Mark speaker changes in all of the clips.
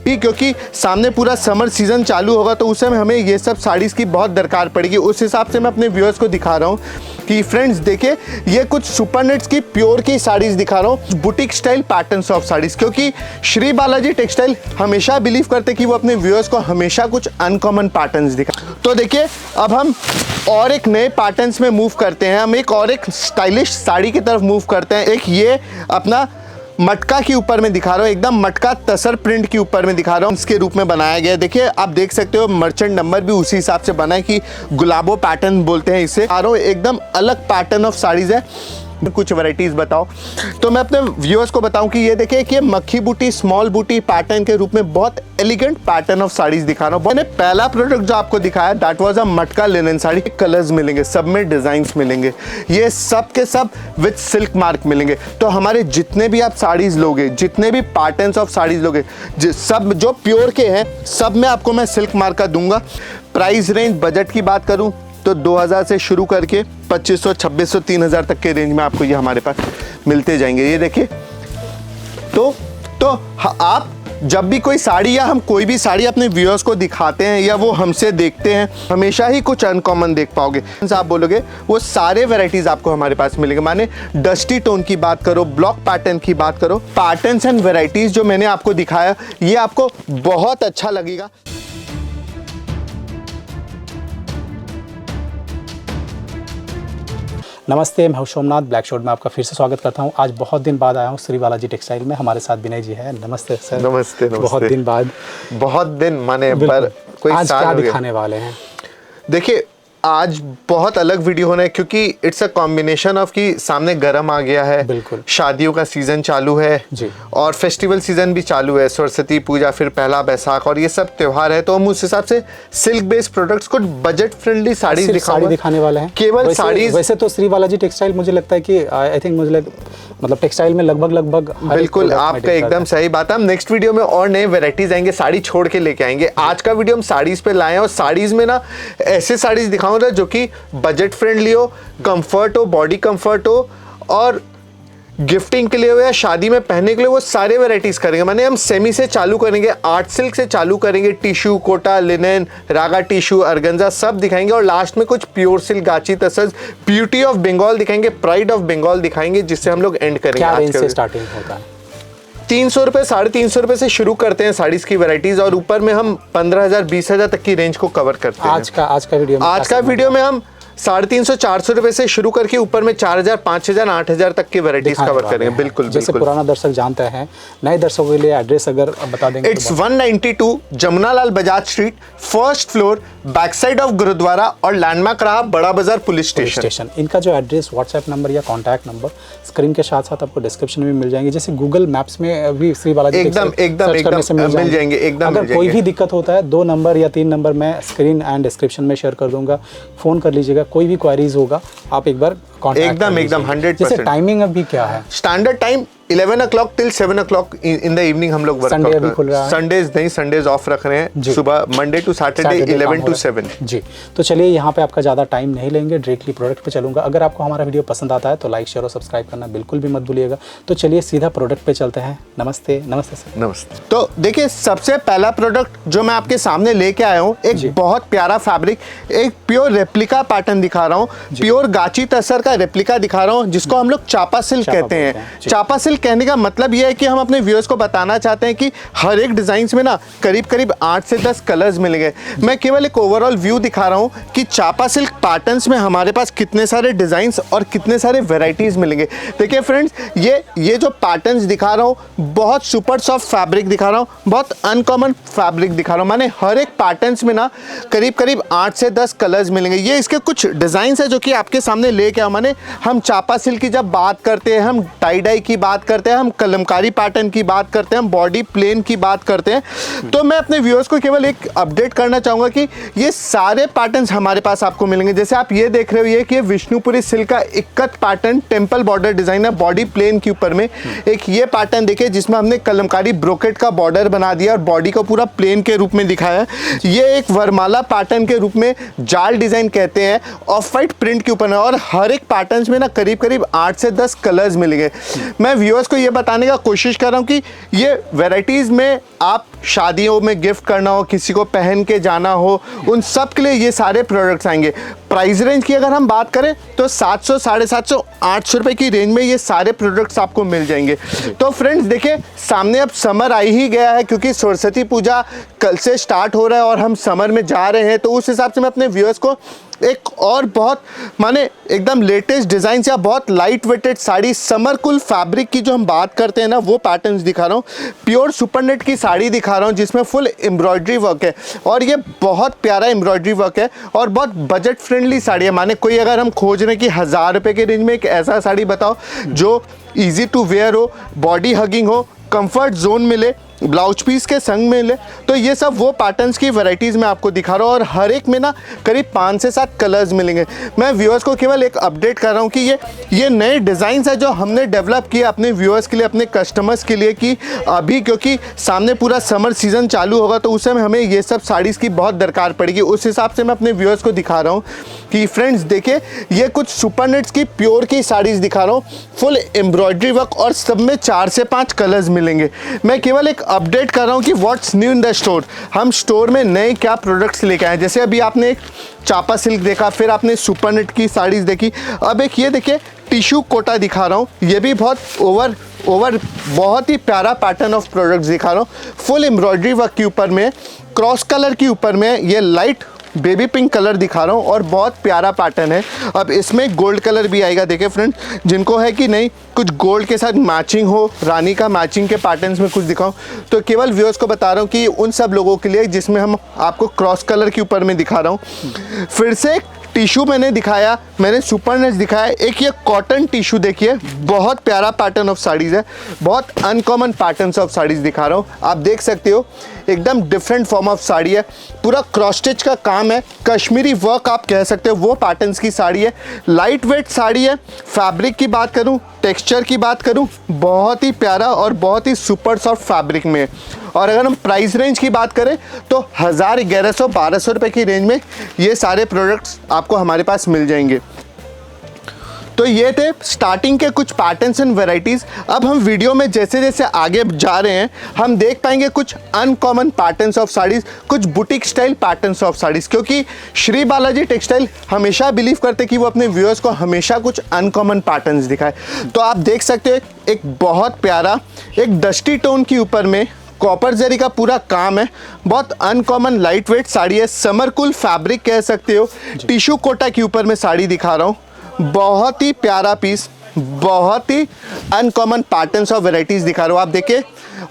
Speaker 1: Boutique, क्योंकि सामने पूरा समर सीजन चालू होगा तो उस समय हमें ये सब साड़ीज़ की बहुत दरकार पड़ेगी। उस हिसाब से मैं अपने व्यूअर्स को दिखा रहा हूँ कि फ्रेंड्स देखिए, ये कुछ सुपर नेट्स की प्योर की साड़ीज़ दिखा रहा हूँ, boutique style patterns of saris, क्योंकि श्री बालाजी टेक्सटाइल हमेशा बिलीव करते कि वो अपने व्यूअर्स को हमेशा कुछ अनकॉमन पैटर्न्स दिखा। तो देखिए, अब हम और एक नए पैटर्न्स में मूव करते हैं, हम एक और एक स्टाइलिश साड़ी की तरफ मूव करते हैं। एक ये अपना मटका के ऊपर में दिखा रहा हूँ, एकदम मटका तसर प्रिंट के ऊपर में दिखा रहा हूँ, इसके रूप में बनाया गया है। देखिए आप देख सकते हो, मर्चेंट नंबर भी उसी हिसाब से बना है कि गुलाबो पैटर्न बोलते हैं इसे। आ रहा हूँ, एकदम अलग पैटर्न ऑफ साड़ीज़ है। कुछ वैरायटीज़ बताओ तो मैं अपने व्यूअर्स को बताऊं कि ये देखिए कि मक्खी बूटी स्मॉल बूटी पैटर्न के रूप में बहुत एलिगेंट पैटर्न ऑफ साड़ीज दिखा रहा हूँ। मैंने पहला प्रोडक्ट जो आपको दिखाया दैट वाज अ मटका लिनन साड़ी। कलर्स मिलेंगे, सब में डिजाइन्स मिलेंगे, ये सब के सब विद सिल्क मार्क मिलेंगे। तो हमारे जितने भी आप साड़ीज लोगे, जितने भी पैटर्न्स ऑफ साड़ीज लोगे, सब जो प्योर के हैं सब में आपको मैं सिल्क मार्क का दूंगा। प्राइस रेंज बजट की बात करूँ तो 2000 से शुरू करके 2500, 2600, 3000 तक के रेंज में आपको ये हमारे पास मिलते जाएंगे। ये देखिए, तो आप जब भी कोई साड़ी या हम कोई भी साड़ी अपने व्यूअर्स को दिखाते हैं या वो हमसे देखते हैं, हमेशा ही कुछ अनकॉमन देख पाओगे। आप बोलोगे वो सारे वैरायटीज आपको हमारे पास मिलेंगे। माने डस्टी टोन की बात करो, ब्लॉक पैटर्न की बात करो, पैटर्न्स एंड वैरायटीज जो मैंने आपको दिखाया ये आपको बहुत अच्छा लगेगा।
Speaker 2: नमस्ते, मैं हूं सोमनाथ, ब्लैक शॉट में आपका फिर से स्वागत करता हूं। आज बहुत दिन बाद आया हूं श्री बालाजी टेक्सटाइल में। हमारे साथ विनय जी है। नमस्ते सर।
Speaker 1: नमस्ते।
Speaker 2: बहुत दिन बाद।
Speaker 1: बहुत दिन माने पर कोई
Speaker 2: आज
Speaker 1: साल
Speaker 2: क्या
Speaker 1: हो गया।
Speaker 2: दिखाने वाले हैं?
Speaker 1: देखिए, आज बहुत अलग वीडियो होना है क्योंकि इट्स अ कॉम्बिनेशन ऑफ कि सामने गर्म आ गया है,
Speaker 2: बिल्कुल
Speaker 1: शादियों का सीजन चालू है
Speaker 2: जी,
Speaker 1: और फेस्टिवल सीजन भी चालू है, सरस्वती पूजा, फिर पहला बैसाख और ये सब त्योहार है। तो हम उस हिसाब से सिल्क बेस्ड प्रोडक्ट्स को बजट फ्रेंडली साड़ी
Speaker 2: दिखाने वाले हैं।
Speaker 1: केवल साड़ी।
Speaker 2: वैसे तो श्री बालाजी टेक्सटाइल मुझे लगता है कि आई थिंक मतलब टेक्सटाइल में लगभग
Speaker 1: बिल्कुल आपका एकदम सही बात है। हम नेक्स्ट वीडियो में और नए वैरायटीज आएंगे, साड़ी छोड़ के लेके आएंगे। आज का वीडियो हम साड़ीज पे लाए हैं और साड़ीज में ना ऐसे साड़ीज दिखाऊंगा जो कि बजट फ्रेंडली हो, कंफर्ट हो, बॉडी कंफर्ट हो और गिफ्टिंग के लिए हो या शादी में पहनने के लिए, वो सारे वैरायटीज करेंगे। माने हम सेमी से चालू करेंगे, आर्ट सिल्क से चालू करेंगे, टिश्यू, कोटा, लिनन, रागा टिश्यू, अर्गेंजा सब दिखाएंगे और लास्ट में कुछ प्योर सिल्क, गाची तसर, ब्यूटी ऑफ बंगाल दिखाएंगे, प्राइड ऑफ बंगाल दिखाएंगे, जिससे हम लोग एंड करेंगे।
Speaker 2: क्या रेंज से स्टार्टिंग होता है?
Speaker 1: 300 रुपये, 350 रुपये से शुरू करते हैं साड़ीज की वैरायटीज और ऊपर में हम 15,000, 20,000 तक की रेंज को कवर करते हैं।
Speaker 2: आज का वीडियो
Speaker 1: में हम 350, 400 रुपए से शुरू करके ऊपर में 4000, 5000, 8000 तक की वैरायटीज कवर करेंगे। बिल्कुल
Speaker 2: जैसे पुराना दर्शक जानते हैं, नए दर्शकों के लिए एड्रेस अगर बता देंगे।
Speaker 1: It's 192 Jamunalal Bajaj street, first floor, back side of gurdwara और लैंडमार्क रहा बड़ा बाजार पुलिस स्टेशन।
Speaker 2: इनका जो एड्रेस, व्हाट्सएप नंबर या कॉन्टैक्ट नंबर स्क्रीन के साथ साथ आपको डिस्क्रिप्शन में मिल जाएंगे। जैसे गूगल मैप्स में भी श्री बालाजी
Speaker 1: एकदम मिल जाएंगे। एकदम
Speaker 2: अगर कोई भी दिक्कत होता है 2 नंबर या 3 नंबर मैं स्क्रीन एंड डिस्क्रिप्शन में शेयर कर दूंगा, फोन कर लीजिएगा। कोई भी क्वेरीज होगा आप एक बार
Speaker 1: एकदम 100%।
Speaker 2: जैसे टाइमिंग अभी क्या है?
Speaker 1: Standard time 11 o'clock till 7 o'clock in the evening हम लोग
Speaker 2: संडे अभी खुल रहा है।
Speaker 1: संडेज नहीं, संडेज ऑफ रख रहे हैं। सुबह मंडे टू सैटरडे 11 to 7
Speaker 2: जी। तो चलिए, यहाँ पे आपका ज़्यादा टाइम नहीं लेंगे, डायरेक्टली प्रोडक्ट पे चलूँगा। अगर आपको हमारा वीडियो पसंद आता है तो लाइक, शेयर और सब्सक्राइब करना बिल्कुल भी मत भूलिएगा। तो चलिए सीधा प्रोडक्ट पे चलते हैं। नमस्ते। नमस्ते सर।
Speaker 1: नमस्ते। तो देखिए, सबसे पहला प्रोडक्ट जो मैं आपके सामने लेके आया हूँ, एक बहुत प्यारा फैब्रिक, एक प्योर रेप्लिका पैटर्न दिखा रहा हूँ, प्योर गाची तसर का रेप्लिका दिखा रहा हूँ, जिसको हम लोग चापा सिल्क कहते हैं। चापा सिल्क कहने का मतलब ये है कि हम अपने व्यूअर्स को बताना चाहते हैं कि हर एक डिजाइन्स में ना करीब 8 से 10 कलर्स मिलेंगे। मैं केवल एक ओवरऑल व्यू दिखा रहा हूँ कि चापा सिल्क पैटर्न्स में हमारे पास कितने सारे डिजाइन्स और कितने सारे वैरायटीज मिलेंगे। देखिए फ्रेंड्स, ये जो पैटर्न्स दिखा रहा हूँ, बहुत सुपर सॉफ्ट फैब्रिक दिखा रहा हूँ, बहुत अनकॉमन फैब्रिक दिखा रहा हूँ। माने हर एक पैटर्न्स में ना करीब 8 से 10 कलर्स मिलेंगे। ये इसके कुछ डिजाइन्स है जो कि आपके सामने लेके आओ। माने हम चापा सिल्क की जब बात करते हैं, हम टाई डाई की बात करते हैं, हम कलमकारी पैटर्न की बात करते हैं, हम बॉडी प्लेन की बात करते हैं, तो मैं अपने व्यूअर्स को केवल एक अपडेट करना चाहूंगा कि ये सारे पैटर्न्स हमारे पास आपको मिलेंगे। जैसे आप ये देख रहे हो, ये कि विष्णुपुरी सिल्क का ikat pattern, temple border design है बॉडी प्लेन के ऊपर में। एक ये पैटर्न देखिए जिसमें हमने कलमकारी ब्रोकेट का बॉर्डर बना दिया और बॉडी को पूरा प्लेन के रूप में दिखाया है। ये एक वरमाला पैटर्न के रूप में जाल डिजाइन कहते हैं, ऑफ वाइट प्रिंट के ऊपर है और हर एक पैटर्न्स में ना करीब 8 से 10 कलर्स मिलेंगे। मैं व्यूअर्स व्यूअर्स को ये बताने का कोशिश कर रहा हूँ कि ये वैरायटीज़ में आप शादियों में गिफ्ट करना हो, किसी को पहन के जाना हो, उन सब के लिए ये सारे प्रोडक्ट्स आएंगे। प्राइस रेंज की अगर हम बात करें तो 700, 750, 800 रुपये की रेंज में ये सारे प्रोडक्ट्स आपको मिल जाएंगे। तो फ्रेंड्स देखिए, सामने अब समर आ ही गया है, क्योंकि सरस्वती पूजा कल से स्टार्ट हो रहा है और हम समर में जा रहे हैं। तो उस हिसाब से मैं अपने व्यूअर्स को एक और बहुत माने एकदम लेटेस्ट डिज़ाइन या बहुत light weighted sari, summer cool fabric की जो हम बात करते हैं ना, वो पैटर्न्स दिखा रहा हूँ। प्योर सुपरनेट की साड़ी दिखा रहा हूँ जिसमें फुल एम्ब्रॉयडरी वर्क है, और ये बहुत प्यारा एम्ब्रॉयडरी वर्क है और बहुत बजट फ्रेंडली साड़ी है। माने कोई अगर हम खोज रहे हैं कि 1000 रुपये के रेंज में एक ऐसा साड़ी बताओ जो ईजी टू वेयर हो, बॉडी हगिंग हो, कंफर्ट जोन मिले, ब्लाउज पीस के संग में ले, तो ये सब वो पैटर्न्स की वैरायटीज़ मैं आपको दिखा रहा हूँ। और हर एक में ना करीब 5 से 7 कलर्स मिलेंगे। मैं व्यूअर्स को केवल एक अपडेट कर रहा हूँ कि ये नए डिज़ाइंस है जो हमने डेवलप किए अपने व्यूअर्स के लिए, अपने कस्टमर्स के लिए, कि अभी क्योंकि सामने पूरा समर सीज़न चालू होगा तो उस समय हमें ये सब साड़ीज़ की बहुत दरकार पड़ेगी। उस हिसाब से मैं अपने व्यूअर्स को दिखा रहा हूँ कि फ्रेंड्स देखिए, ये कुछ सुपरनेट्स की प्योर की साड़ीज़ दिखा रहा हूँ, फुल एम्ब्रॉयडरी वर्क, और सब में 4 से 5 कलर्स मिलेंगे। मैं केवल एक अपडेट कर रहा हूँ कि what's new in the store, हम स्टोर में नए क्या प्रोडक्ट्स लेके आए। जैसे अभी आपने एक चापा सिल्क देखा, फिर आपने सुपरनेट की साड़ीज़ देखी, अब एक ये देखिए टिश्यू कोटा दिखा रहा हूँ। ये भी बहुत बहुत ही प्यारा पैटर्न ऑफ प्रोडक्ट्स दिखा रहा हूँ। फुल एम्ब्रॉयडरी वर्क के ऊपर में, क्रॉस कलर के ऊपर में, ये लाइट बेबी पिंक कलर दिखा रहा हूँ और बहुत प्यारा पैटर्न है। अब इसमें गोल्ड कलर भी आएगा। देखिए फ्रेंड, जिनको है कि नहीं कुछ गोल्ड के साथ मैचिंग हो, रानी का मैचिंग के पैटर्न्स में कुछ दिखाऊं, तो केवल व्यूअर्स को बता रहा हूँ कि उन सब लोगों के लिए जिसमें हम आपको क्रॉस कलर के ऊपर में दिखा रहा हूँ। फिर से एक टिश्यू मैंने दिखाया, मैंने सुपरनेट्स दिखाया, एक ये कॉटन टिश्यू देखिए, बहुत प्यारा पैटर्न ऑफ साड़ीज़ है, बहुत अनकॉमन पैटर्न्स ऑफ साड़ीज़ दिखा रहा हूँ। आप देख सकते हो एकदम डिफरेंट फॉर्म ऑफ साड़ी है, पूरा क्रॉस स्टिच का काम है, कश्मीरी वर्क आप कह सकते हो, वो पैटर्न्स की साड़ी है, लाइट वेट साड़ी है। फैब्रिक की बात करूं, टेक्सचर की बात करूं, बहुत ही प्यारा और बहुत ही सुपर सॉफ्ट फैब्रिक में है। और अगर हम प्राइस रेंज की बात करें तो 1000, 1100, 1200 रुपये की रेंज में ये सारे प्रोडक्ट्स आपको हमारे पास मिल जाएंगे। तो ये थे स्टार्टिंग के कुछ पैटर्न्स एंड वैरायटीज़। अब हम वीडियो में जैसे जैसे आगे जा रहे हैं हम देख पाएंगे कुछ अनकॉमन पैटर्न्स ऑफ साड़ीज़, कुछ boutique style patterns of saris, क्योंकि श्री बालाजी टेक्सटाइल हमेशा बिलीव करते कि वो अपने व्यूअर्स को हमेशा कुछ अनकॉमन पैटर्न्स दिखाए। तो आप देख सकते हो एक बहुत प्यारा एक डस्टी टोन के ऊपर में कॉपर जरी का पूरा काम है, बहुत अनकॉमन लाइट वेट साड़ी है, समर कूल फैब्रिक कह सकते हो, टिश्यू कोटा के ऊपर में साड़ी दिखा रहा हूँ। बहुत ही प्यारा पीस, बहुत ही अनकॉमन पैटर्न्स और वैरायटीज़ दिखा रहा हूँ आप देखिए।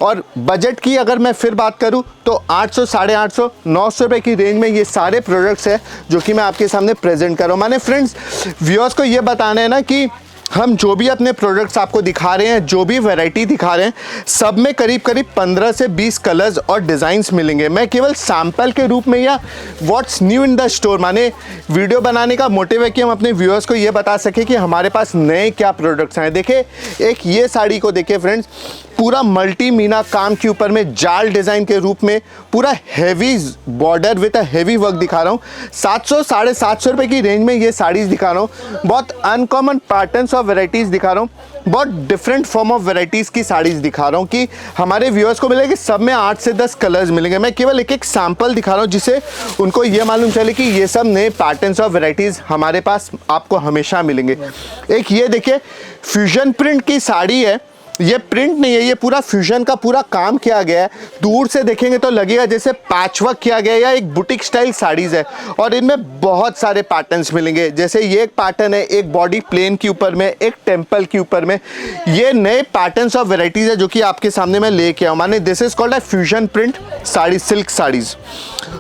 Speaker 1: और बजट की अगर मैं फिर बात करूँ तो 800, 850, 900 रुपये की रेंज में ये सारे प्रोडक्ट्स हैं जो कि मैं आपके सामने प्रेजेंट कर रहा हूँ। मैंने फ्रेंड्स व्यूअर्स को ये बताना है ना कि हम जो भी अपने प्रोडक्ट्स आपको दिखा रहे हैं, जो भी वैरायटी दिखा रहे हैं, सब में करीब करीब 15 से 20 कलर्स और डिज़ाइंस मिलेंगे। मैं केवल सैम्पल के रूप में या what's new in the store, माने वीडियो बनाने का मोटिव है कि हम अपने व्यूअर्स को ये बता सकें कि हमारे पास नए क्या प्रोडक्ट्स हैं। देखिए एक ये साड़ी को देखिए फ्रेंड्स, पूरा मल्टी मीना काम के ऊपर में जाल डिज़ाइन के रूप में पूरा heavy border with a heavy work दिखा रहा हूँ। 700, 750 रुपये की रेंज में ये साड़ीज़ दिखा रहा हूँ। बहुत अनकॉमन पैटर्न्स ऑफ वैरायटीज़ दिखा रहा हूँ, बहुत डिफरेंट फॉर्म ऑफ वैरायटीज़ की साड़ीज़ दिखा रहा हूँ कि हमारे व्यूअर्स को मिलेगी सब में 8 से 10 कलर्स मिलेंगे। मैं केवल एक एक सैम्पल दिखा रहा हूँ जिससे उनको ये मालूम चले कि ये सब नए पैटर्न्स ऑफ वैरायटीज़ हमारे पास आपको हमेशा मिलेंगे। एक ये देखिए फ्यूजन प्रिंट की साड़ी है, ये प्रिंट नहीं है, ये पूरा फ्यूजन का पूरा काम किया गया है। दूर से देखेंगे तो लगेगा जैसे पैचवर्क किया गया है या एक बुटीक स्टाइल साड़ीज़ है, और इनमें बहुत सारे पैटर्न्स मिलेंगे। जैसे ये एक पैटर्न है, एक बॉडी प्लेन के ऊपर में, एक टेम्पल के ऊपर में। ये नए पैटर्न्स ऑफ वेराइटीज़ है जो कि आपके सामने मैं लेके आऊँ, माने this is called a fusion print sari, silk saris.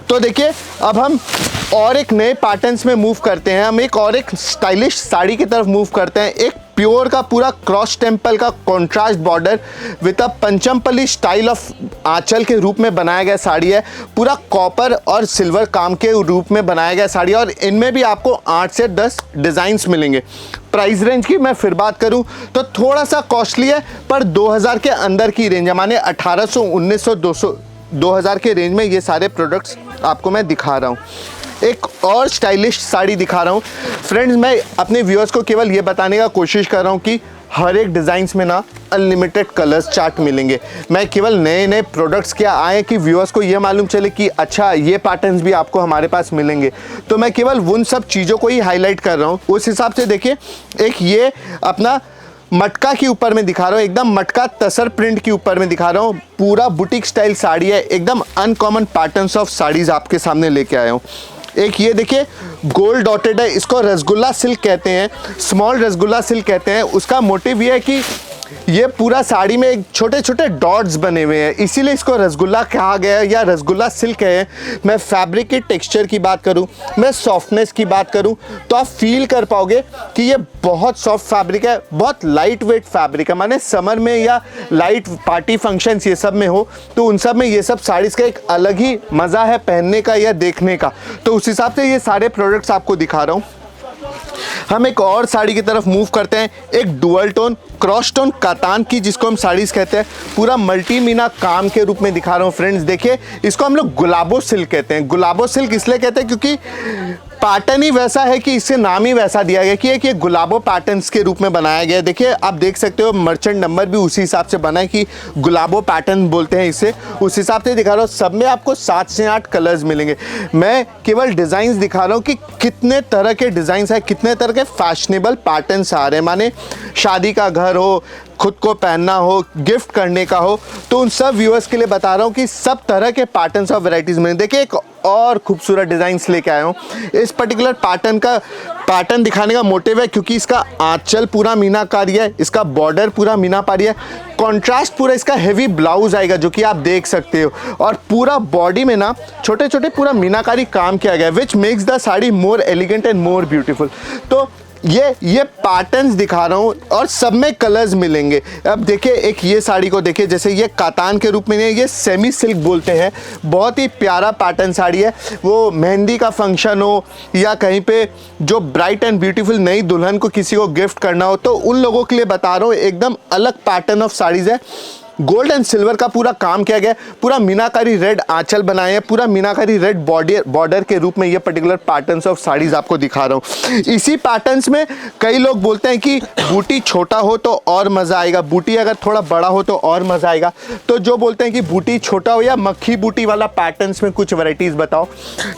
Speaker 1: तो देखिए अब हम और एक नए पैटर्न्स में मूव करते हैं, हम एक और एक स्टाइलिश साड़ी की तरफ मूव करते हैं। एक प्योर का पूरा क्रॉस टेम्पल का contrast border with a Panchampalli style of आंचल के रूप में बनाया गया साड़ी है। पूरा कॉपर और सिल्वर काम के रूप में बनाया गया साड़ी है, और इनमें भी आपको 8 से 10 डिज़ाइंस मिलेंगे। प्राइस रेंज की मैं फिर बात करूं तो थोड़ा सा कॉस्टली है, पर 2000 के अंदर की रेंज है, माने 1800, 1900, 200, 2000 के रेंज में ये सारे प्रोडक्ट्स आपको मैं दिखा रहा हूँ। एक और स्टाइलिश साड़ी दिखा रहा हूँ फ्रेंड्स। मैं अपने व्यूअर्स को केवल ये बताने का कोशिश कर रहा हूँ कि हर एक डिज़ाइंस में ना अनलिमिटेड कलर्स चार्ट मिलेंगे। मैं केवल नए नए प्रोडक्ट्स क्या आए कि व्यूअर्स को ये मालूम चले कि अच्छा ये पैटर्न्स भी आपको हमारे पास मिलेंगे, तो मैं केवल उन सब चीज़ों को ही हाईलाइट कर रहा हूँ। उस हिसाब से देखिए, एक ये अपना मटका के ऊपर में दिखा रहा हूँ, एकदम मटका तसर प्रिंट के ऊपर में दिखा रहा हूँ। पूरा बुटीक स्टाइल साड़ी है, एकदम अनकॉमन पैटर्न्स ऑफ साड़ीज़ आपके सामने लेके आया हूँ। एक ये देखिए गोल्ड डॉटेड है, इसको रसगुल्ला सिल्क कहते हैं, स्मॉल रसगुल्ला सिल्क कहते हैं। उसका मोटिव ये है कि ये पूरा साड़ी में एक छोटे छोटे डॉट्स बने हुए हैं, इसीलिए इसको रसगुल्ला कहा गया है या रसगुल्ला सिल्क है। मैं फैब्रिक के टेक्सचर की बात करूं, मैं सॉफ्टनेस की बात करूं, तो आप फील कर पाओगे कि ये बहुत सॉफ्ट फैब्रिक है, बहुत लाइट वेट फैब्रिक है। माने समर में या लाइट पार्टी फंक्शंस ये सब में हो तो उन सब में ये सब साड़ीज़ का एक अलग ही मज़ा है पहनने का या देखने का। तो उस हिसाब से ये सारे प्रोडक्ट्स आपको दिखा रहा हूँ। हम एक और साड़ी की तरफ मूव करते हैं, एक dual tone cross tone katan की, जिसको हम साड़ीज़ कहते हैं, पूरा मल्टी मीना काम के रूप में दिखा रहा हूँ फ्रेंड्स। देखिए इसको हम लोग गुलाबो सिल्क कहते हैं। गुलाबो सिल्क इसलिए कहते हैं क्योंकि पैटर्न ही वैसा है कि इससे नाम ही वैसा दिया गया कि ये गुलाबो पैटर्न्स के रूप में बनाया गया है। देखिए आप देख सकते हो मर्चेंट नंबर भी उसी हिसाब से बना है कि गुलाबो पैटर्न बोलते हैं इसे, उस हिसाब से दिखा रहा हूँ। सब में आपको 7 से 8 कलर्स मिलेंगे। मैं केवल डिज़ाइंस दिखा रहा हूँ कि कितने तरह के डिज़ाइंस हैं, कितने तरह के फैशनेबल पैटर्न्स आ रहे हैं। माने शादी का घर हो, खुद को पहनना हो, गिफ्ट करने का हो, तो उन सब व्यूअर्स के लिए बता रहा हूँ कि सब तरह के पैटर्न्स और वैरायटीज़ में। देखिए एक और खूबसूरत डिज़ाइंस लेके आया हूँ। इस पर्टिकुलर पैटर्न दिखाने का मोटिव है क्योंकि इसका आंचल पूरा मीनाकारी है, इसका बॉर्डर पूरा मीनाकारी है, कॉन्ट्रास्ट पूरा इसका हेवी ब्लाउज आएगा जो कि आप देख सकते हो, और पूरा बॉडी में ना छोटे छोटे पूरा मीनाकारी काम किया गया है, which makes the sari more elegant and more beautiful. तो ये पैटर्न्स दिखा रहा हूँ और सब में कलर्स मिलेंगे। अब देखिए एक ये साड़ी को देखिए, जैसे ये कातान के रूप में नहीं, ये सेमी सिल्क बोलते हैं। बहुत ही प्यारा पैटर्न साड़ी है। वो मेहंदी का फंक्शन हो या कहीं पे जो ब्राइट एंड ब्यूटीफुल नई दुल्हन को किसी को गिफ्ट करना हो, तो उन लोगों के लिए बता रहा हूँ। एकदम अलग पैटर्न ऑफ साड़ीज़ है। गोल्ड एंड सिल्वर का पूरा काम किया गया है, पूरा मीनाकारी रेड आंचल बनाए हैं, पूरा मीनाकारी रेड बॉर्डर के रूप में ये पर्टिकुलर पैटर्न्स ऑफ साड़ीज़ आपको दिखा रहा हूँ। इसी पैटर्न्स में कई लोग बोलते हैं कि बूटी छोटा हो तो और मज़ा आएगा, बूटी अगर थोड़ा बड़ा हो तो और मज़ा आएगा। तो जो बोलते हैं कि बूटी छोटा हो या मक्खी बूटी वाला पैटर्न्स में कुछ वैरायटीज़ बताओ,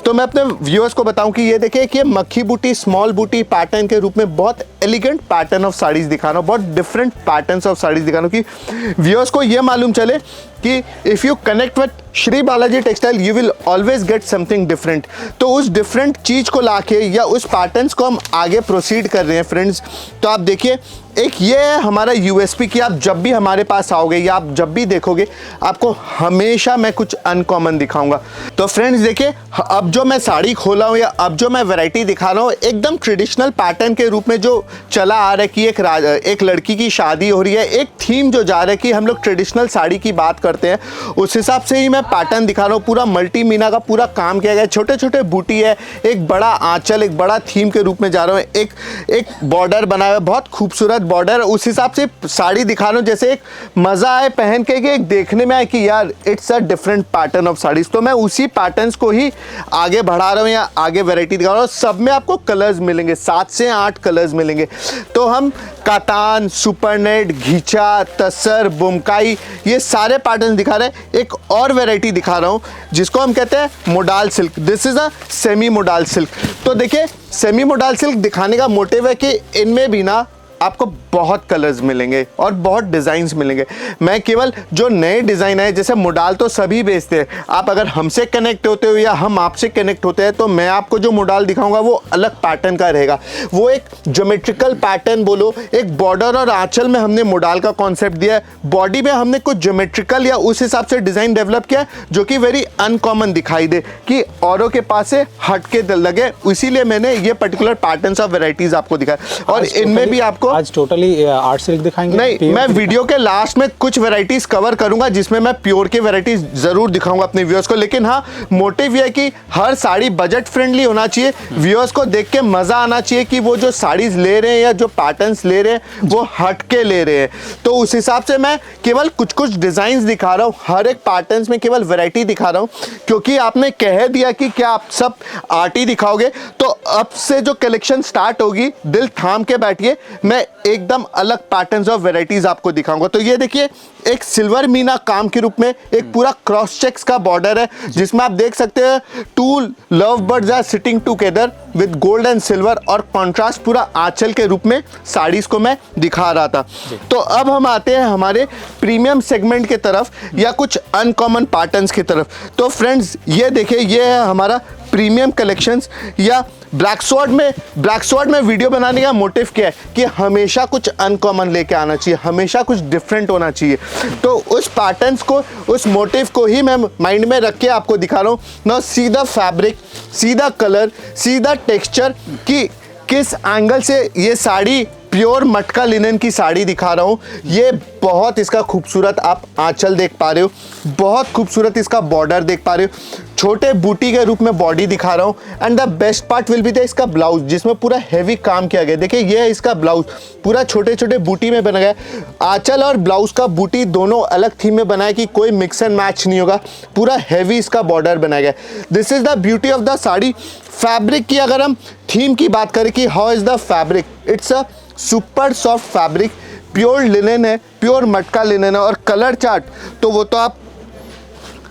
Speaker 1: तो मैं अपने व्यूअर्स को बताऊँ कि ये देखिए कि ये मक्खी बूटी स्मॉल बूटी पैटर्न के रूप में बहुत एलिगेंट पैटर्न ऑफ साड़ीज़ दिखा रहा हूँ, बहुत डिफरेंट पैटर्न्स ऑफ साड़ीज़ दिखा रहा हूँ कि व्यूअर्स को ये मालूम चले कि if you connect with Shri Balaji textile you will always get something different. तो उस डिफरेंट चीज़ को लाके या उस पैटर्न्स को हम आगे प्रोसीड कर रहे हैं फ्रेंड्स। तो आप देखिए एक ये है हमारा यूएसपी कि आप जब भी हमारे पास आओगे या आप जब भी देखोगे आपको हमेशा मैं कुछ अनकॉमन दिखाऊंगा। तो फ्रेंड्स देखिए अब जो मैं साड़ी खोला हूँ या अब जो मैं वैरायटी दिखा रहा हूँ एकदम ट्रेडिशनल पैटर्न के रूप में जो चला आ रहा है कि एक लड़की की शादी हो रही है, एक थीम जो जा रहा है कि हम लोग ट्रेडिशनल साड़ी की बात करते हैं, उस हिसाब से ही मैं पैटर्न दिखा रहा हूँ। पूरा मल्टी मीना का पूरा काम किया गया है, छोटे छोटे बूटी है, एक बड़ा आंचल, एक बड़ा थीम के रूप में जा रहा हूँ, एक बॉर्डर बनाया है, बहुत खूबसूरत बॉर्डर। उस हिसाब से साड़ी दिखा रहा हूँ जैसे एक मज़ा आए पहन के, एक देखने में आए कि यार it's a different pattern of saris. तो मैं उसी पैटर्न्स को ही आगे बढ़ा रहा हूँ या आगे वैरायटी दिखा रहा हूँ। सब में आपको कलर्स मिलेंगे, 7 से 8 कलर्स मिलेंगे। तो हम कातान, सुपरनेट, घिचा, तसर, बुमकाई ये सारे पैटर्न दिखा रहे हैं। एक और वैरायटी दिखा रहा हूँ जिसको हम कहते हैं modal silk. This is a semi modal silk. तो देखिए सेमी मोडाल सिल्क दिखाने का मोटिव है कि इनमें भी ना आपको बहुत कलर्स मिलेंगे और बहुत डिज़ाइंस मिलेंगे। मैं केवल जो नए डिज़ाइन है, जैसे मोडाल तो सभी बेचते हैं, आप अगर हमसे कनेक्ट होते हो या हम आपसे कनेक्ट होते हैं तो मैं आपको जो मोडाल दिखाऊंगा वो अलग पैटर्न का रहेगा। वो एक ज्योमेट्रिकल पैटर्न बोलो, एक बॉर्डर और आंचल में हमने मोडाल का कॉन्सेप्ट दिया है, बॉडी में हमने कुछ ज्योमेट्रिकल या उस हिसाब से डिज़ाइन डेवलप किया जो कि वेरी अनकॉमन दिखाई दे, कि औरों के पास से हट के लगे। इसीलिए मैंने ये पर्टिकुलर पैटर्न्स ऑफ वेराइटीज़ आपको दिखाया। और इनमें भी आपको
Speaker 2: आज टोटली आर्ट सिल्क दिखाएंगे?
Speaker 1: नहीं, मैं वीडियो के लास्ट में कुछ वैरायटीज कवर करूंगा जिसमें मैं प्योर की वैरायटीज जरूर दिखाऊंगा अपने व्यूअर्स को। लेकिन हाँ, मोटिव ये है कि हर साड़ी बजट फ्रेंडली होना चाहिए, व्यूअर्स को देख के मजा आना चाहिए कि वो जो साड़ीज ले रहे हैं या जो पैटर्न्स ले रहे हैं वो हट के ले रहे हैं। तो उस हिसाब से मैं केवल कुछ कुछ डिजाइन दिखा रहा हूँ, हर एक पैटर्न्स में केवल वैरायटी दिखा रहा हूँ, क्योंकि आपने कह दिया कि क्या आप सब आर्ट ही दिखाओगे। तो अब से जो कलेक्शन स्टार्ट होगी, दिल थाम के बैठिए, मैं मैं एकदम अलग पैटर्न्स और वेराइटीज आपको दिखाऊंगा। तो ये देखिए एक सिल्वर मीना काम के रूप में एक पूरा क्रॉस चेक्स का बॉर्डर है, जिसमें आप देख सकते हैं 2 love birds are sitting together with gold and silver, और कॉन्ट्रास्ट पूरा आंचल के रूप में साड़ीज को मैं दिखा रहा था। तो अब हम आते हैं हमारे प्रीमियम सेगमेंट के तरफ या कुछ अनकॉमन पैटर्न्स की तरफ। तो फ्रेंड्स ये देखिए, ये है हमारा प्रीमियम कलेक्शंस या ब्लैक स्वॉर्ड में वीडियो बनाने का मोटिव क्या है कि हमेशा कुछ अनकॉमन लेके आना चाहिए, हमेशा कुछ डिफरेंट होना चाहिए। तो उस पैटर्न्स को, उस मोटिव को ही मैं माइंड में रख के आपको दिखा रहा हूँ ना। सीधा फैब्रिक, सीधा कलर, सीधा टेक्सचर कि किस एंगल से ये साड़ी प्योर मटका लिनन की साड़ी दिखा रहा हूँ। ये बहुत इसका खूबसूरत आप आंचल देख पा रहे हो, बहुत खूबसूरत इसका बॉर्डर देख पा रहे हो, छोटे बूटी के रूप में बॉडी दिखा रहा हूँ। And the best part will be the इसका ब्लाउज, जिसमें पूरा हैवी काम किया गया। देखिए ये है इसका ब्लाउज, पूरा छोटे छोटे बूटी में बना गया। आंचल और ब्लाउज का बूटी दोनों अलग थीम में बनाया कि कोई मिक्स एंड मैच नहीं होगा, पूरा हैवी इसका बॉर्डर बनाया गया। This is the beauty of the sari. Fabric की अगर हम थीम की बात करें कि how is the fabric, it's a super soft fabric, pure linen है, प्योर मटका लिनन है। और कलर चार्ट तो वो तो आप,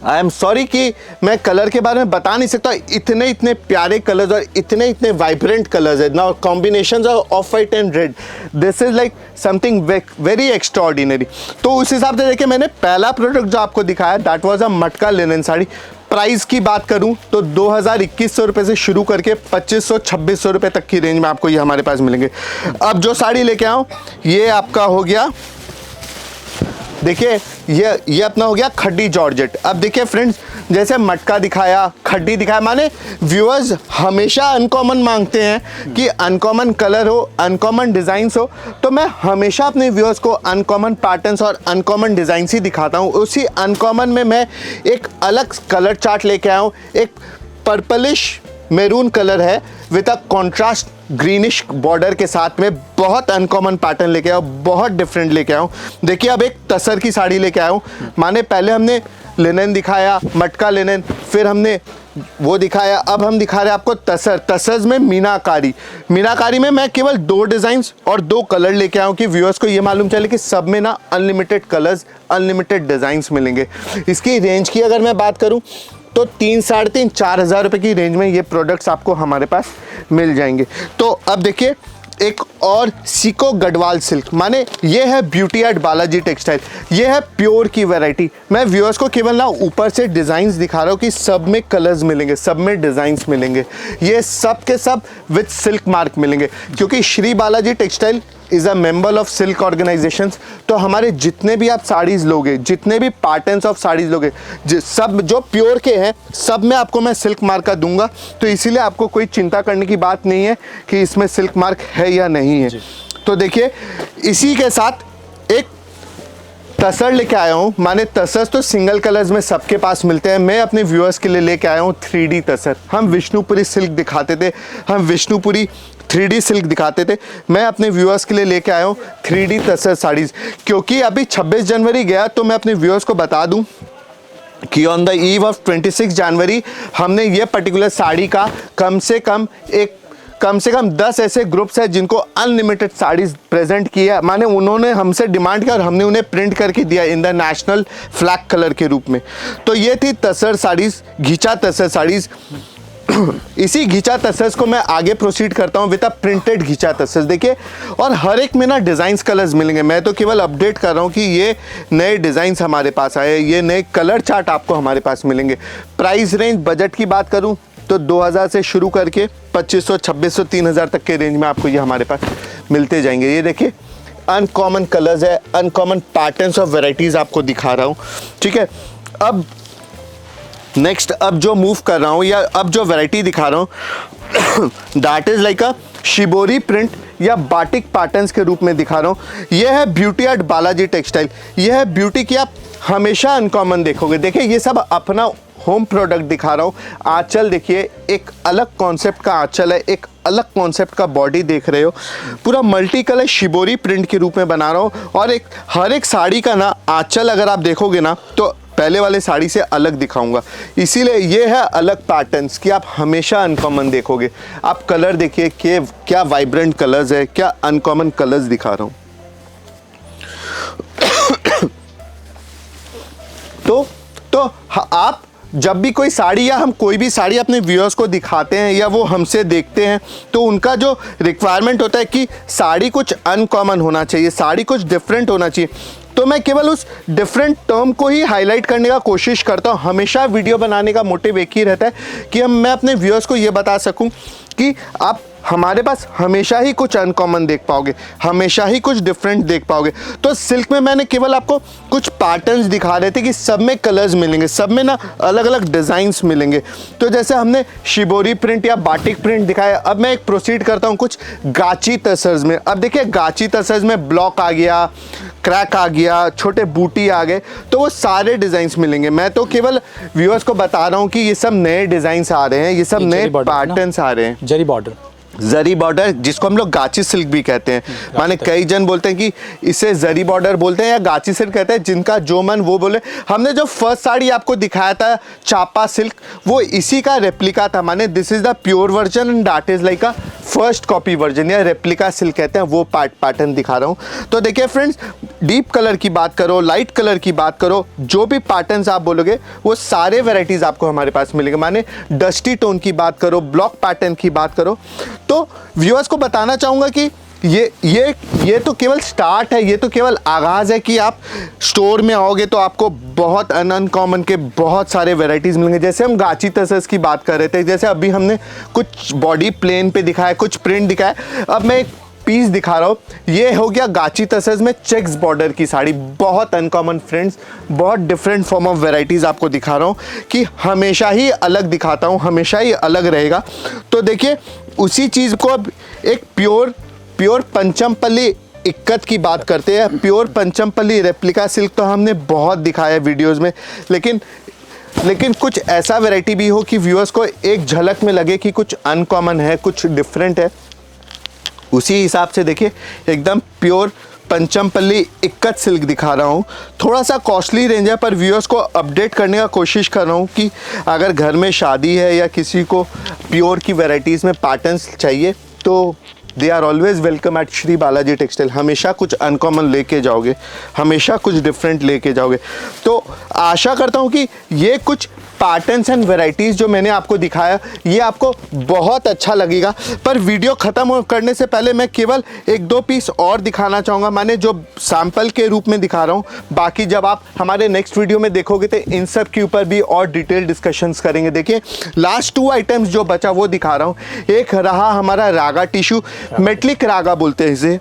Speaker 1: आई एम सॉरी कि मैं कलर के बारे में बता नहीं सकता, इतने प्यारे कलर्स और इतने वाइब्रेंट कलर्स है ना, combinations of white and red. This is like something very extraordinary. तो उस हिसाब से देखिए मैंने पहला प्रोडक्ट जो आपको दिखाया दैट वाज अ मटका लिनन साड़ी। प्राइस की बात करूं तो 2100 रुपये से शुरू करके 2500-2600 रुपये तक की रेंज में आपको ये हमारे पास मिलेंगे। अब जो साड़ी लेके आऊँ ये आपका हो गया, देखिए ये अपना हो गया खड्डी जॉर्जेट। अब देखिए फ्रेंड्स, जैसे मटका दिखाया, खड्डी दिखाया, माने व्यूअर्स हमेशा अनकॉमन मांगते हैं कि अनकॉमन कलर हो, अनकॉमन डिज़ाइंस हो। तो मैं हमेशा अपने व्यूअर्स को अनकॉमन पैटर्न्स और अनकॉमन डिज़ाइंस ही दिखाता हूँ। उसी अनकॉमन में मैं एक अलग कलर चार्ट लेके आया हूँ। एक पर्पलिश मैरून कलर है with a contrast greenish border के साथ में, बहुत अनकॉमन पैटर्न लेके आया हूँ, बहुत डिफरेंट लेके आया हूँ। देखिए अब एक तसर की साड़ी लेके आया हूँ। माने पहले हमने लिनन दिखाया, मटका लिनन, फिर हमने वो दिखाया, अब हम दिखा रहे हैं आपको तसर। तसर में मीनाकारी में मैं केवल 2 डिज़ाइंस और 2 कलर लेके आया हूँ कि व्यूअर्स को ये मालूम चले कि सब में ना अनलिमिटेड कलर्स, अनलिमिटेड डिज़ाइंस मिलेंगे। इसकी रेंज की अगर मैं बात करूँ तो 3-4.5 हज़ार रुपये की रेंज में ये प्रोडक्ट्स आपको हमारे पास मिल जाएंगे। तो अब देखिए एक और सीको गढ़वाल सिल्क, माने ये है ब्यूटी एट बालाजी टेक्सटाइल, ये है प्योर की वैरायटी। मैं व्यूअर्स को केवल ना ऊपर से डिज़ाइंस दिखा रहा हूँ कि सब में कलर्स मिलेंगे, सब में डिज़ाइंस मिलेंगे, ये सब के सब विद सिल्क मार्क मिलेंगे, क्योंकि Shri Balaji textile is a member of silk organisations. तो हमारे जितने भी आप साड़ीज़ लोगे, जितने भी पैटर्न्स ऑफ साड़ीज़ लोगे, सब जो प्योर के हैं सब में आपको मैं सिल्क मार्क का दूंगा। तो इसीलिए आपको कोई चिंता करने की बात नहीं है कि इसमें सिल्क मार्क है या नहीं है। तो देखिए इसी के साथ एक तसर लेके आया हूँ। माने तसर तो सिंगल कलर्स में सबके पास मिलते हैं, मैं अपने व्यूअर्स के लिए लेके आया हूँ 3D तसर। हम विष्णुपुरी सिल्क दिखाते थे, हम विष्णुपुरी 3D सिल्क दिखाते थे, मैं अपने व्यूअर्स के लिए लेके आया हूँ 3D तसर साड़ीज़। क्योंकि अभी 26 जनवरी गया, तो मैं अपने व्यूअर्स को बता दूँ कि ऑन द ईव ऑफ 26 जनवरी हमने ये पर्टिकुलर साड़ी का कम से कम 10 ऐसे ग्रुप्स हैं जिनको अनलिमिटेड साड़ीज़ प्रेजेंट किया। माने उन्होंने हमसे डिमांड किया और हमने उन्हें प्रिंट करके दिया in the national flag colour के रूप में। तो ये थी तसर साड़ीज़, घिचा तसर साड़ीज़। इसी घिचा तसर्स को मैं आगे प्रोसीड करता हूँ विद अ प्रिंटेड घिचा तसर्स। देखिए, और हर एक में ना डिज़ाइंस कलर्स मिलेंगे। मैं तो केवल अपडेट कर रहा हूँ कि ये नए डिज़ाइंस हमारे पास आए, ये नए कलर चार्ट आपको हमारे पास मिलेंगे। प्राइस रेंज बजट की बात करूँ तो 2000 से शुरू करके 2500, 2600, 3000 तक के रेंज में आपको ये हमारे पास मिलते जाएंगे। ये देखिए अनकॉमन कलर्स है, अनकॉमन पैटर्न्स ऑफ वेराइटीज़ आपको दिखा रहा हूँ, ठीक है। अब नेक्स्ट, अब जो मूव कर रहा हूँ या अब जो वैरायटी दिखा रहा हूँ that is like a shibori print या बाटिक पैटर्न्स के रूप में दिखा रहा हूँ। यह है ब्यूटी एट बालाजी टेक्सटाइल। यह है ब्यूटी की आप हमेशा अनकॉमन देखोगे। देखिए ये सब अपना होम प्रोडक्ट दिखा रहा हूँ। आंचल देखिए, एक अलग कॉन्सेप्ट का आंचल है, एक अलग कॉन्सेप्ट का बॉडी देख रहे हो, पूरा मल्टी कलर शिबोरी प्रिंट के रूप में बना रहा हूँ। और एक हर एक साड़ी का ना आंचल अगर आप देखोगे ना तो पहले वाले साड़ी से अलग दिखाऊंगा। इसीलिए ये है अलग पैटर्न्स कि आप हमेशा अनकॉमन देखोगे। आप कलर देखिए कि क्या वाइब्रेंट कलर्स है, क्या अनकॉमन कलर्स दिखा रहा हूँ। तो आप जब भी कोई साड़ी या हम कोई भी साड़ी अपने व्यूअर्स को दिखाते हैं या वो हमसे देखते हैं, तो उनका जो रिक्वायरमेंट होता है कि साड़ी कुछ अनकॉमन होना चाहिए, साड़ी कुछ डिफरेंट होना चाहिए, तो मैं केवल उस डिफरेंट टर्म को ही हाईलाइट करने का कोशिश करता हूँ। हमेशा वीडियो बनाने का मोटिव एक ही रहता है कि मैं अपने व्यूअर्स को ये बता सकूँ कि आप हमारे पास हमेशा ही कुछ अनकॉमन देख पाओगे, हमेशा ही कुछ डिफरेंट देख पाओगे। तो सिल्क में मैंने केवल आपको कुछ पैटर्न्स दिखा रहे थे कि सब में कलर्स मिलेंगे, सब में ना अलग अलग डिज़ाइंस मिलेंगे। तो जैसे हमने शिबोरी प्रिंट या बाटिक प्रिंट दिखाया, अब मैं एक प्रोसीड करता हूँ कुछ गाची तसर्स में। अब देखिए गाची तसर्स में ब्लॉक आ गया, क्रैक आ गया, छोटे बूटी आ गए, तो वो सारे डिज़ाइंस मिलेंगे। मैं तो केवल व्यूअर्स को बता रहा हूँ कि ये सब नए डिज़ाइंस आ रहे हैं, ये सब नए पैटर्न्स आ रहे हैं। जरी बॉर्डर जिसको हम लोग गाची सिल्क भी कहते हैं, माने कई जन बोलते हैं कि इसे जरी बॉर्डर बोलते हैं या गाची सिल्क कहते हैं, जिनका जो मन वो बोले। हमने जो फर्स्ट साड़ी आपको दिखाया था चापा सिल्क, वो इसी का रेप्लिका था। माने this is the pure version and that is like a first copy version या रेप्लिका सिल्क कहते हैं, वो पैटर्न दिखा रहा हूँ। तो देखिए फ्रेंड्स, डीप कलर की बात करो, लाइट कलर की बात करो, जो भी पैटर्न्स आप बोलोगे वो सारे वेराइटीज़ आपको हमारे पास मिलेंगे। माने डस्टी टोन की बात करो, ब्लॉक पैटर्न की बात करो, तो व्यूअर्स को बताना चाहूँगा कि ये तो केवल स्टार्ट है, ये तो केवल आगाज़ है कि आप स्टोर में आओगे तो आपको बहुत अनकॉमन के बहुत सारे वैरायटीज़ मिलेंगे। जैसे हम गाची तसर्स की बात कर रहे थे, जैसे अभी हमने कुछ बॉडी प्लेन पे दिखाया, कुछ प्रिंट दिखाया, अब मैं एक पीस दिखा रहा हूँ। ये हो गया गाची तसर्स में चेक्स बॉर्डर की साड़ी, बहुत अनकॉमन फ्रेंड्स, बहुत डिफरेंट फॉर्म ऑफ वैरायटीज़ आपको दिखा रहा हूँ कि हमेशा ही अलग दिखाता हूँ, हमेशा ही अलग रहेगा। तो देखिए उसी चीज़ को अब एक प्योर पंचमपल्ली इक्कत की बात करते हैं। प्योर पंचमपल्ली रेप्लिका सिल्क तो हमने बहुत दिखाया है वीडियोज़ में, लेकिन कुछ ऐसा वैरायटी भी हो कि व्यूअर्स को एक झलक में लगे कि कुछ अनकॉमन है, कुछ डिफरेंट है। उसी हिसाब से देखिए एकदम प्योर पंचमपल्ली इक्कत सिल्क दिखा रहा हूँ। थोड़ा सा कॉस्टली रेंज है, पर व्यूअर्स को अपडेट करने का कोशिश कर रहा हूँ कि अगर घर में शादी है या किसी को प्योर की वैरायटीज़ में पैटर्न्स चाहिए तो they are always welcome at Shri Balaji textile. हमेशा कुछ अनकॉमन लेके जाओगे, हमेशा कुछ डिफरेंट लेके जाओगे। तो आशा करता हूँ कि ये कुछ पैटर्न्स एंड वैरायटीज़ जो मैंने आपको दिखाया ये आपको बहुत अच्छा लगेगा। पर वीडियो ख़त्म करने से पहले मैं केवल एक दो पीस और दिखाना चाहूँगा, मैंने जो सैम्पल के रूप में दिखा रहा हूँ। बाकी जब आप हमारे नेक्स्ट वीडियो में देखोगे तो इन सब के ऊपर भी और डिटेल डिस्कशंस करेंगे। देखिए लास्ट 2 आइटम्स जो बचा वो दिखा रहा हूँ। एक रहा हमारा रागा टिश्यू, मेटलिक रागा बोलते हैं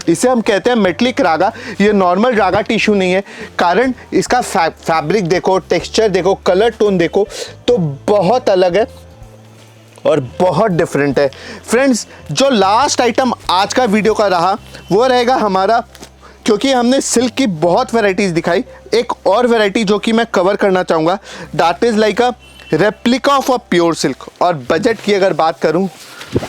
Speaker 1: इसे हम कहते हैं मेटलिक रागा। ये नॉर्मल रागा टिश्यू नहीं है, कारण इसका फैब्रिक देखो, टेक्सचर देखो, कलर टोन देखो, तो बहुत अलग है और बहुत डिफरेंट है। फ्रेंड्स, जो लास्ट आइटम आज का वीडियो का रहा वो रहेगा हमारा, क्योंकि हमने सिल्क की बहुत वैरायटीज़ दिखाई, एक और वैरायटी जो कि मैं कवर करना चाहूँगा, that is like a replica of a pure silk. और बजट की अगर बात करूँ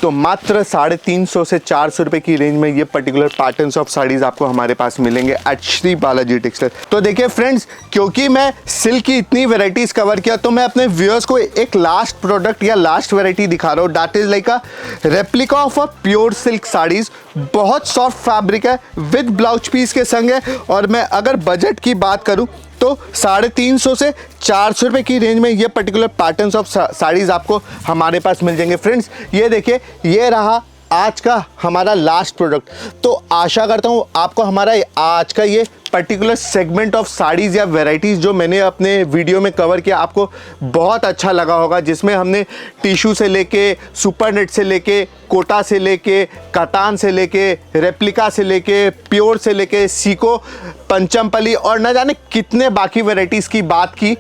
Speaker 1: तो मात्र 350 से 400 रुपये की रेंज में ये पर्टिकुलर पैटर्न्स ऑफ साड़ीज़ आपको हमारे पास मिलेंगे एट श्री बालाजी टेक्सटाइल। तो देखिए फ्रेंड्स, क्योंकि मैं सिल्क की इतनी वैरायटीज़ कवर किया तो मैं अपने व्यूअर्स को एक लास्ट प्रोडक्ट या लास्ट वैरायटी दिखा रहा हूँ, that is like a replica of a pure silk saris. बहुत सॉफ्ट फैब्रिक है, विद ब्लाउज पीस के संग है। और मैं अगर बजट की बात करूँ तो 350 से 400 रुपये की रेंज में ये पर्टिकुलर पैटर्न्स ऑफ साड़ीज़ आपको हमारे पास मिल जाएंगे। फ्रेंड्स, ये देखिए, ये रहा आज का हमारा लास्ट प्रोडक्ट। तो आशा करता हूँ आपको हमारा आज का ये पर्टिकुलर सेगमेंट ऑफ साड़ीज़ या वैरायटीज़ जो मैंने अपने वीडियो में कवर किया आपको बहुत अच्छा लगा होगा, जिसमें हमने टिश्यू से लेके, सुपर नेट से लेके, कोटा से लेके, कतान से लेके, रेप्लिका से लेके, प्योर से लेके, सीको, पंचमपल्ली और न जाने कितने बाकी वैरायटीज़ की बात की।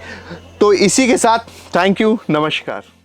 Speaker 1: तो इसी के साथ थैंक यू, नमस्कार।